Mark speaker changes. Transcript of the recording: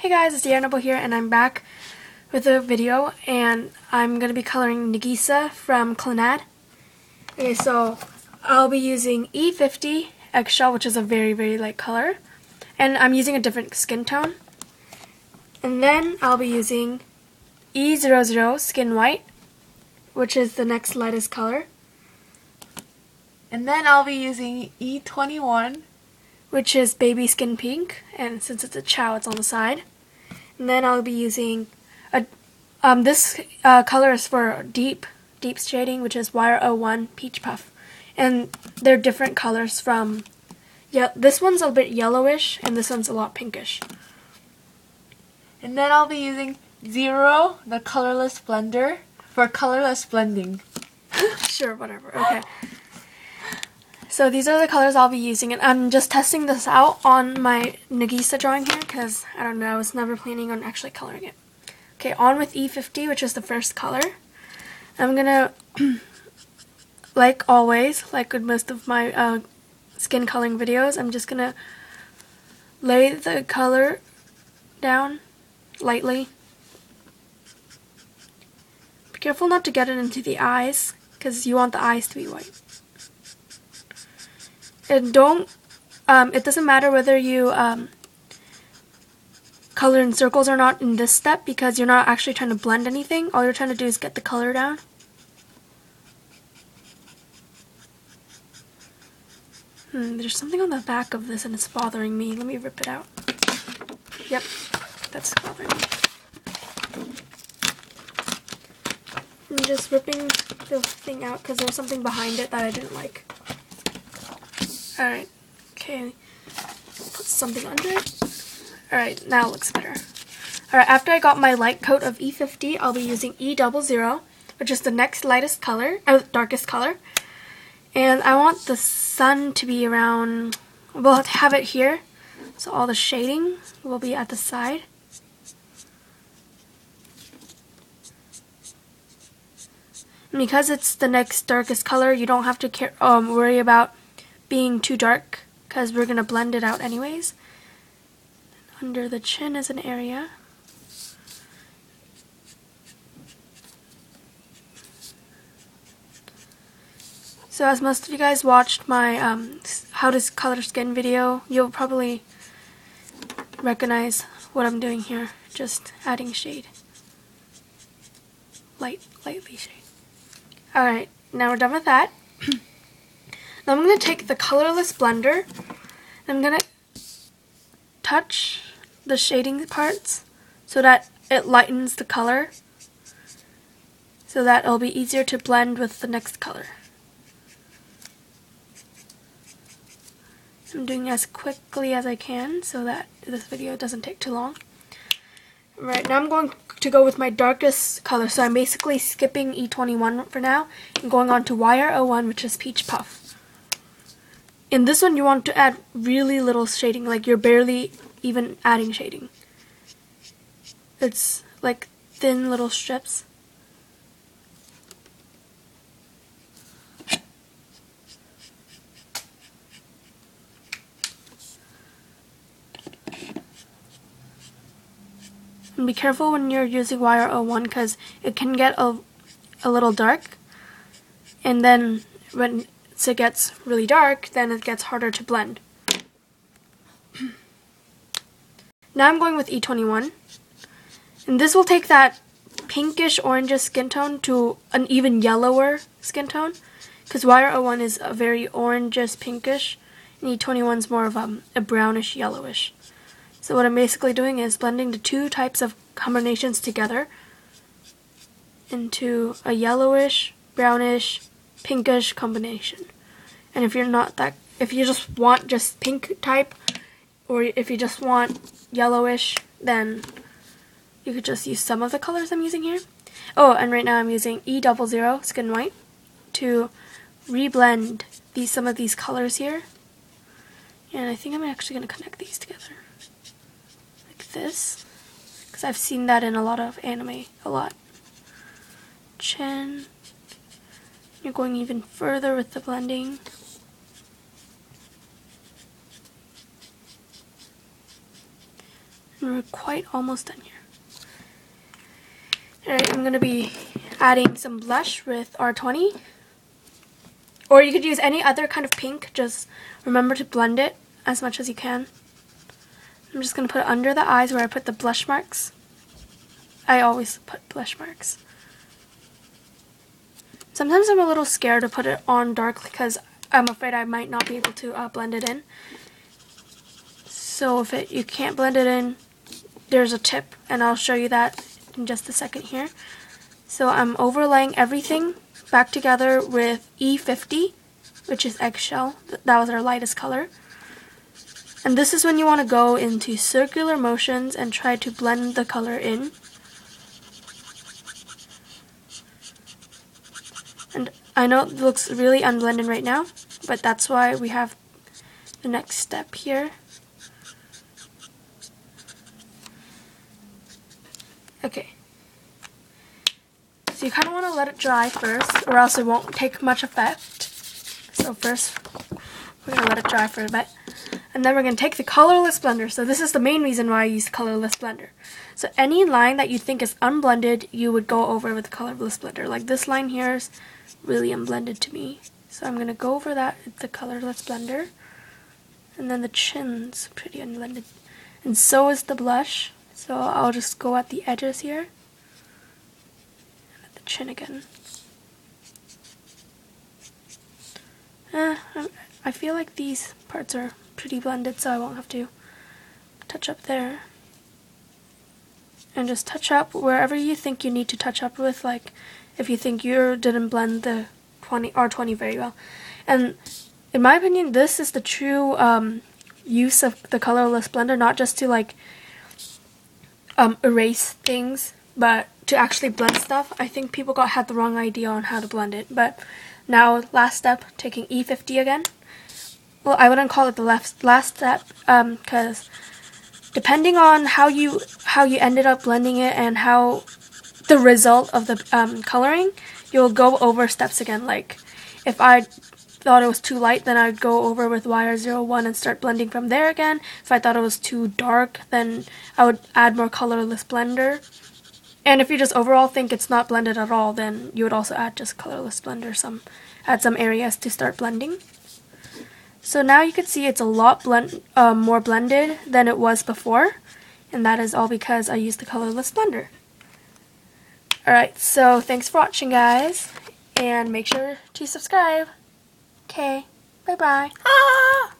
Speaker 1: Hey guys, it's Annabelle here, and I'm back with a video, and I'm going to be coloring Nagisa from Clannad. Okay, so I'll be using E50 Eggshell, which is a very, very light color, and I'm using a different skin tone. And then I'll be using E00 Skin White, which is the next lightest color.
Speaker 2: And then I'll be using E21,
Speaker 1: which is Baby Skin Pink, and since it's a chow, it's on the side. And then I'll be using this color is for deep shading, which is YR01 Peach Puff, and they're different colors from. Yeah, this one's a bit yellowish, and this one's a lot pinkish.
Speaker 2: And then I'll be using Zero, the colorless blender, for colorless blending.
Speaker 1: Sure, whatever. Okay. So these are the colors I'll be using, and I'm just testing this out on my Nagisa drawing here because, I don't know, I was never planning on actually coloring it. Okay, on with E50, which is the first color. I'm gonna, like always, like with most of my skin coloring videos, I'm just gonna lay the color down lightly. Be careful not to get it into the eyes because you want the eyes to be white. And it doesn't matter whether you color in circles or not in this step because you're not actually trying to blend anything. All you're trying to do is get the color down. There's something on the back of this and it's bothering me. Let me rip it out. Yep, that's bothering me. I'm just ripping the thing out because there's something behind it that I didn't like. Alright, okay, put something under it. Alright, now it looks better. Alright, after I got my light coat of E50, I'll be using E00, which is the next lightest color, darkest color. And I want the sun to be around, we'll have it here, so all the shading will be at the side. And because it's the next darkest color, you don't have to worry about being too dark because we're going to blend it out anyways. Under the chin is an area. So as most of you guys watched my how to color skin video, you'll probably recognize what I'm doing here. Just adding shade. Lightly shade. Alright, now we're done with that. Now I'm going to take the colorless blender, and I'm going to touch the shading parts so that it lightens the color, so that it'll be easier to blend with the next color. I'm doing as quickly as I can so that this video doesn't take too long. Right, now I'm going to go with my darkest color, so I'm basically skipping E21 for now and going on to YR01, which is Peach Puff. In this one, you want to add really little shading, like you're barely even adding shading. It's like thin little strips. And be careful when you're using YR01 because it can get a little dark, and then when it gets really dark, then it gets harder to blend. Now I'm going with E21, and this will take that pinkish orangish skin tone to an even yellower skin tone, because YR01 is a very orangish pinkish, and E21 is more of a brownish yellowish. So what I'm basically doing is blending the two types of combinations together into a yellowish, brownish, pinkish combination. And if you just want just pink type, or if you just want yellowish, then you could just use some of the colors I'm using here. Oh, and right now I'm using E00 Skin White to reblend some of these colors here. And I think I'm actually going to connect these together. Like this. Because I've seen that in a lot of anime, a lot. Chin. You're going even further with the blending. And we're quite almost done here. Alright, I'm going to be adding some blush with R20. Or you could use any other kind of pink, just remember to blend it as much as you can. I'm just going to put it under the eyes where I put the blush marks. I always put blush marks. Sometimes I'm a little scared to put it on dark because I'm afraid I might not be able to blend it in. So if you can't blend it in, there's a tip, and I'll show you that in just a second here. So I'm overlaying everything back together with E50, which is eggshell. That was our lightest color. And this is when you want to go into circular motions and try to blend the color in. And I know it looks really unblended right now, but that's why we have the next step here. Okay. So you kind of want to let it dry first, or else it won't take much effect. So first, we're going to let it dry for a bit. And then we're going to take the colorless blender. So this is the main reason why I use the colorless blender. So any line that you think is unblended, you would go over with the colorless blender. Like this line here is really unblended to me. So I'm going to go over that with the colorless blender. And then the chin's pretty unblended. And so is the blush. So I'll just go at the edges here. And at the chin again. I feel like these parts are pretty blended, so I won't have to touch up there. And just touch up wherever you think you need to touch up with, like if you think you didn't blend the R20 very well. And in my opinion, this is the true use of the colorless blender, not just to like erase things, but to actually blend stuff. I think people had the wrong idea on how to blend it. But now, last step, taking E50 again. Well, I wouldn't call it the last step, because depending on how you ended up blending it and how the result of the coloring, you'll go over steps again. Like if I thought it was too light, then I'd go over with YR01 and start blending from there again. If I thought it was too dark, then I would add more colorless blender. And if you just overall think it's not blended at all, then you would also add just colorless blender, add some areas to start blending. So now you can see it's a lot more blended than it was before, and that is all because I used the colorless blender. Alright, so thanks for watching, guys, and make sure to subscribe. Okay, bye-bye. Ah!